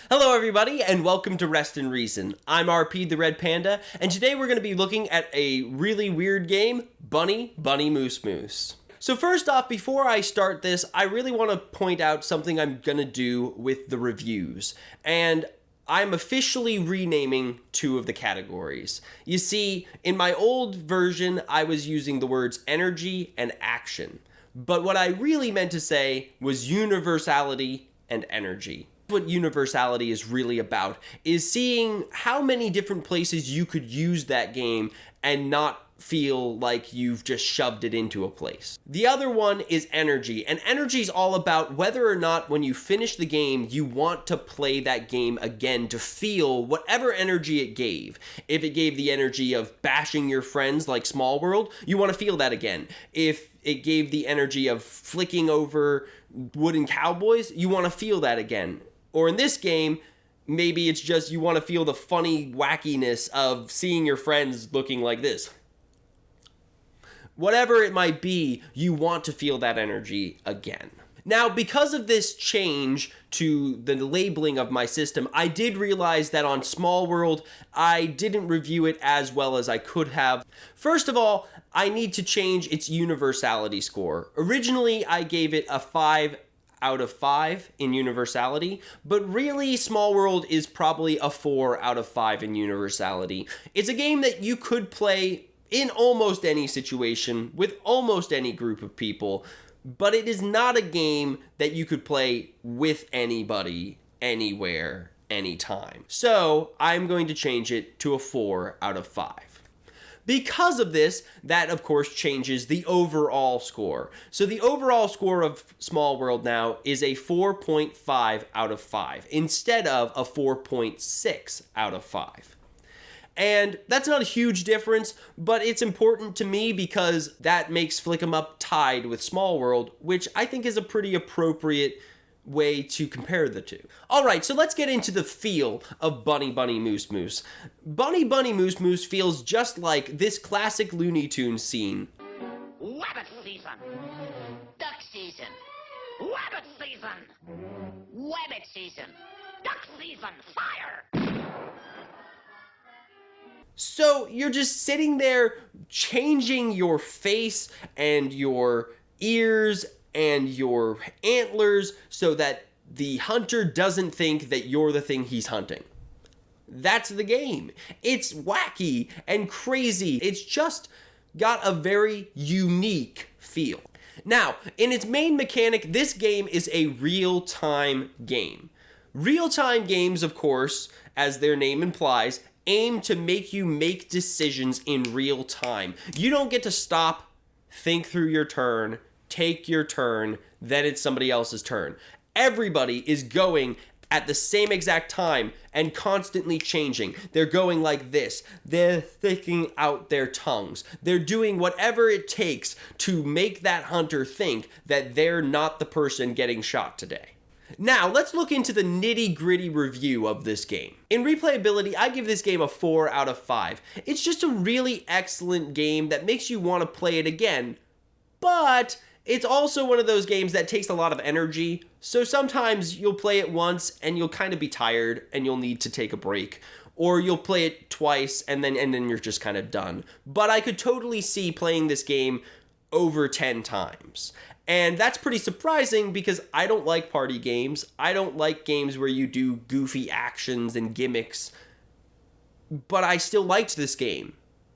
Hello everybody and welcome to Rest and Reason. I'm RP the Red Panda and today we're going to be looking at a really weird game, Bunny Moose Moose. So first off, before I start this, I really want to point out something I'm going to do with the reviews. And I'm officially renaming two of the categories. You see, in my old version, I was using the words energy and action. But what I really meant to say was universality and energy. What universality is really about is seeing how many different places you could use that game and not feel like you've just shoved it into a place. The other one is energy, and energy is all about whether or not when you finish the game you want to play that game again to feel whatever energy it gave. If it gave the energy of bashing your friends like Smallworld, you want to feel that again. If it gave the energy of flicking over wooden cowboys, you want to feel that again. Or in this game, maybe it's just you want to feel the funny wackiness of seeing your friends looking like this. Whatever it might be, you want to feel that energy again. Now, because of this change to the labeling of my system, I did realize that on Smallworld, I didn't review it as well as I could have. First of all, I need to change its universality score. Originally, I gave it a 5 out of 5 in universality, but really Smallworld is probably a 4 out of 5 in universality. It's a game that you could play in almost any situation with almost any group of people, but it is not a game that you could play with anybody, anywhere, anytime. So I'm going to change it to a 4 out of 5. Because of this, that of course changes the overall score. So the overall score of Smallworld now is a 4.5 out of 5 instead of a 4.6 out of 5. And that's not a huge difference, but it's important to me because that makes Flick 'em Up tied with Smallworld, which I think is a pretty appropriate way to compare the two. Alright, so let's get into the feel of Bunny Moose Moose. Bunny Moose Moose feels just like this classic Looney Tunes scene. Rabbit season! Duck season! Rabbit season! Rabbit season! Duck season! Fire! So you're just sitting there changing your face and your ears and your antlers so that the hunter doesn't think that you're the thing he's hunting. That's the game. It's wacky and crazy. It's just got a very unique feel. Now, in its main mechanic, this game is a real-time game. Real-time games, of course, as their name implies, aim to make you make decisions in real time. You don't get to stop, think through your turn, take your turn, then it's somebody else's turn. Everybody is going at the same exact time and constantly changing. They're going like this. They're sticking out their tongues. They're doing whatever it takes to make that hunter think that they're not the person getting shot today. Now, let's look into the nitty-gritty review of this game. In replayability, I give this game a 4 out of 5. It's just a really excellent game that makes you want to play it again, but it's also one of those games that takes a lot of energy, so sometimes you'll play it once and you'll kind of be tired and you'll need to take a break, or you'll play it twice and then you're just kind of done. But I could totally see playing this game over 10 times. And that's pretty surprising because I don't like party games. I don't like games where you do goofy actions and gimmicks. But I still liked this game,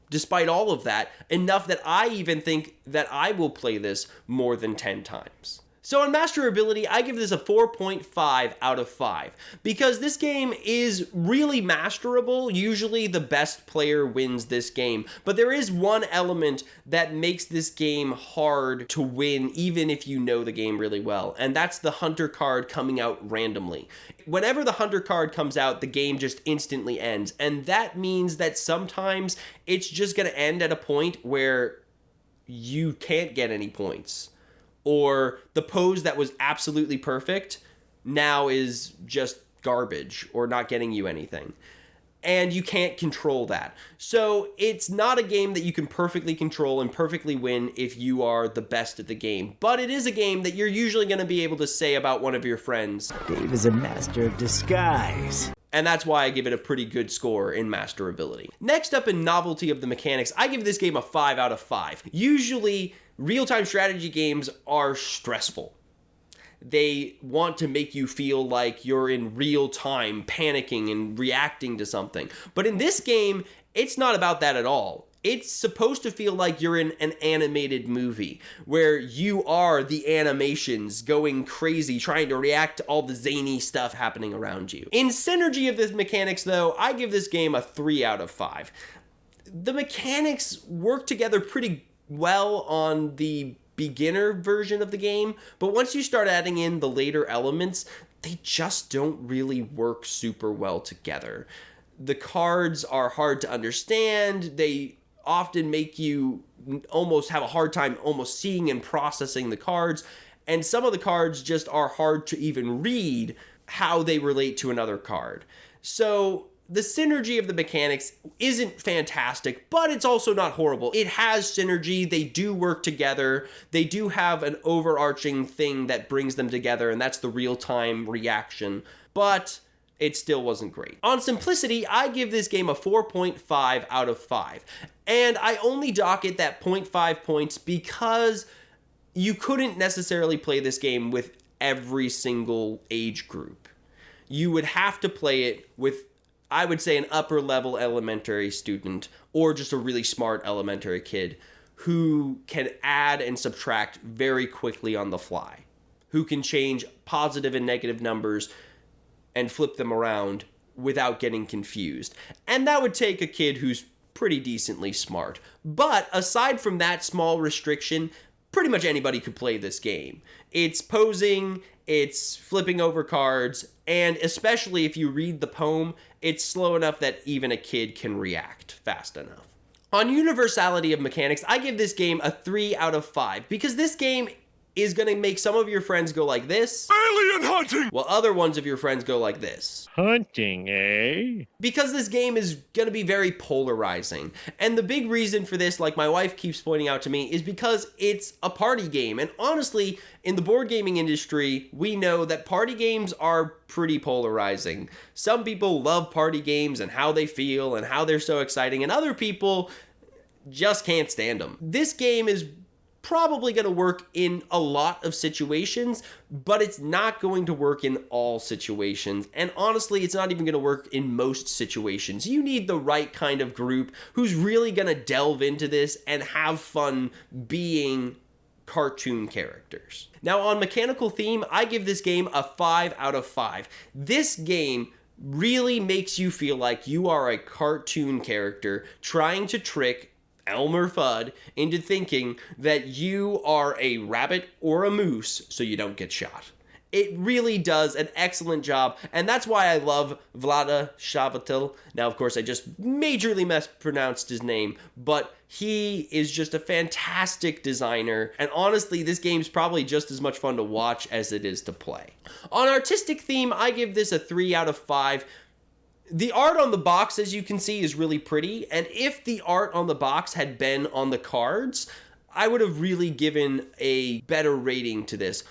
despite all of that, enough that I even think that I will play this more than 10 times. So on Masterability, I give this a 4.5 out of 5 because this game is really masterable. Usually the best player wins this game, but there is one element that makes this game hard to win even if you know the game really well, and that's the hunter card coming out randomly. Whenever the hunter card comes out, the game just instantly ends, and that means that sometimes it's just going to end at a point where you can't get any points. Or the pose that was absolutely perfect now is just garbage or not getting you anything. and you can't control that. So it's not a game that you can perfectly control and perfectly win if you are the best at the game. But it is a game that you're usually going to be able to say about one of your friends, Dave is a master of disguise. and that's why I give it a pretty good score in Masterability. Next up in Novelty of the Mechanics, I give this game a 5 out of 5. Usually, real-time strategy games are stressful. They want to make you feel like you're in real time panicking and reacting to something. But in this game, it's not about that at all. It's supposed to feel like you're in an animated movie where you are the animations going crazy, trying to react to all the zany stuff happening around you. In synergy of the mechanics, though, I give this game a 3 out of 5. The mechanics work together pretty well on the beginner version of the game, but once you start adding in the later elements, they just don't really work super well together. The cards are hard to understand. They often make you almost have a hard time almost seeing and processing the cards, and some of the cards just are hard to even read how they relate to another card. So the synergy of the mechanics isn't fantastic, but it's also not horrible. It has synergy. They do work together. They do have an overarching thing that brings them together, and that's the real-time reaction. But it still wasn't great. On simplicity, I give this game a 4.5 out of 5. And I only dock it that 0.5 points because you couldn't necessarily play this game with every single age group. You would have to play it with, I would say, an upper level elementary student or just a really smart elementary kid who can add and subtract very quickly on the fly, who can change positive and negative numbers and flip them around without getting confused. And that would take a kid who's pretty decently smart. But aside from that small restriction, pretty much anybody could play this game. It's posing, it's flipping over cards, and especially if you read the poem, it's slow enough that even a kid can react fast enough. On Universality of Mechanics, I give this game a 3 out of 5 because this game is going to make some of your friends go like this, alien hunting, while other ones of your friends go like this. Hunting, eh? Because this game is going to be very polarizing. And the big reason for this, like my wife keeps pointing out to me, is because it's a party game. And honestly, in the board gaming industry, we know that party games are pretty polarizing. Some people love party games and how they feel and how they're so exciting, and other people just can't stand them. This game is probably going to work in a lot of situations, but it's not going to work in all situations. And honestly, it's not even going to work in most situations. You need the right kind of group who's really going to delve into this and have fun being cartoon characters. Now, on mechanical theme, I give this game a 5 out of 5. This game really makes you feel like you are a cartoon character trying to trick Elmer Fudd into thinking that you are a rabbit or a moose so you don't get shot. It really does an excellent job, and that's why I love Vlada Chvátil. Now, of course, I just majorly mispronounced his name, but he is just a fantastic designer, and honestly, this game's probably just as much fun to watch as it is to play. On artistic theme, I give this a 3 out of 5. The art on the box, as you can see, is really pretty, and if the art on the box had been on the cards, I would have really given a better rating to this.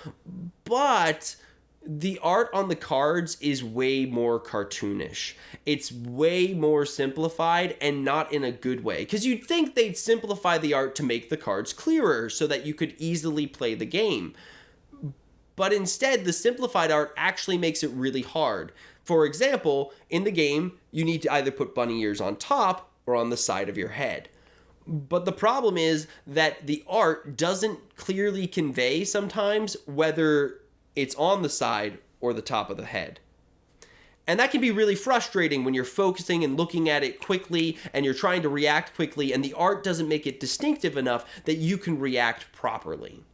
But the art on the cards is way more cartoonish. It's way more simplified and not in a good way. Because you'd think they'd simplify the art to make the cards clearer so that you could easily play the game. But instead, the simplified art actually makes it really hard. For example, in the game, you need to either put bunny ears on top or on the side of your head. But the problem is that the art doesn't clearly convey sometimes whether it's on the side or the top of the head. And that can be really frustrating when you're focusing and looking at it quickly and you're trying to react quickly and the art doesn't make it distinctive enough that you can react properly.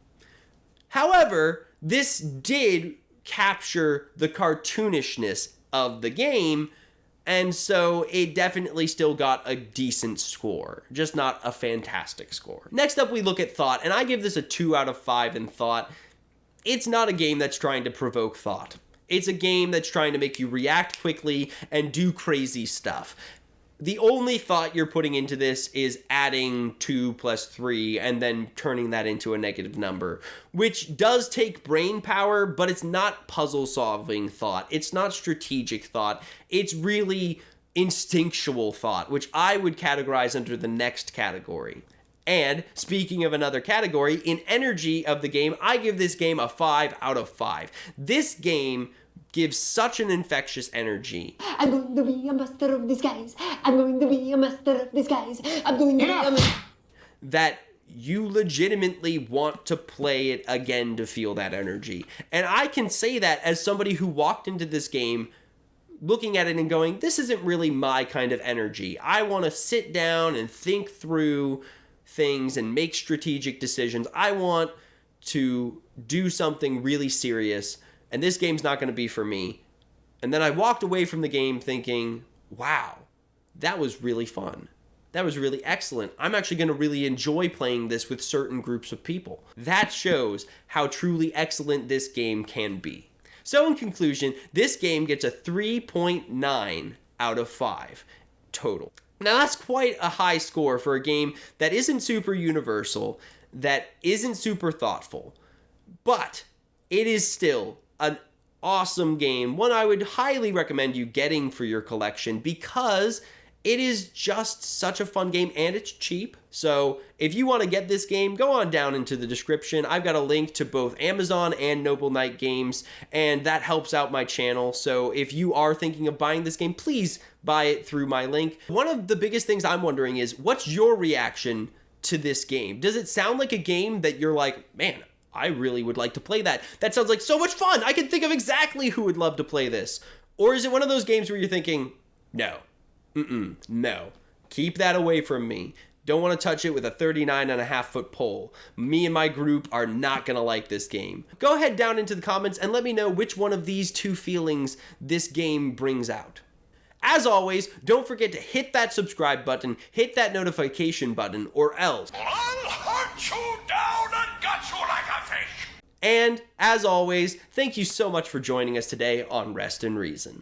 However, this did capture the cartoonishness of the game, and so it definitely still got a decent score, just not a fantastic score. Next up, we look at thought, and I give this a 2 out of 5 in thought. It's not a game that's trying to provoke thought. It's a game that's trying to make you react quickly and do crazy stuff. The only thought you're putting into this is adding 2 plus 3 and then turning that into a negative number, which does take brain power, but it's not puzzle-solving thought. It's not strategic thought. It's really instinctual thought, which I would categorize under the next category. And speaking of another category, in energy of the game, I give this game a 5 out of 5. This game gives such an infectious energy. I'm going to be a master of disguise. I'm going to be a master of disguise. I'm going to be a that you legitimately want to play it again to feel that energy. And I can say that as somebody who walked into this game looking at it and going, this isn't really my kind of energy. I want to sit down and think through things and make strategic decisions. I want to do something really serious, and this game's not going to be for me. And then I walked away from the game thinking, wow, that was really fun. That was really excellent. I'm actually going to really enjoy playing this with certain groups of people. That shows how truly excellent this game can be. So in conclusion, this game gets a 3.9 out of 5 total. Now that's quite a high score for a game that isn't super universal, that isn't super thoughtful, but it is still an awesome game, one I would highly recommend you getting for your collection because it is just such a fun game and it's cheap. So if you want to get this game, go on down into the description. I've got a link to both Amazon and Noble Knight Games, and that helps out my channel. So if you are thinking of buying this game, please buy it through my link. One of the biggest things I'm wondering is, what's your reaction to this game? Does it sound like a game that you're like, man, I really would like to play that. That sounds like so much fun. I can think of exactly who would love to play this. Or is it one of those games where you're thinking, no, no, keep that away from me. Don't want to touch it with a 39.5-foot pole. Me and my group are not going to like this game. Go ahead down into the comments and let me know which one of these two feelings this game brings out. As always, don't forget to hit that subscribe button, hit that notification button, or else I'll hunt you down and gut you like a fish! And, as always, thank you so much for joining us today on Rest and Reason.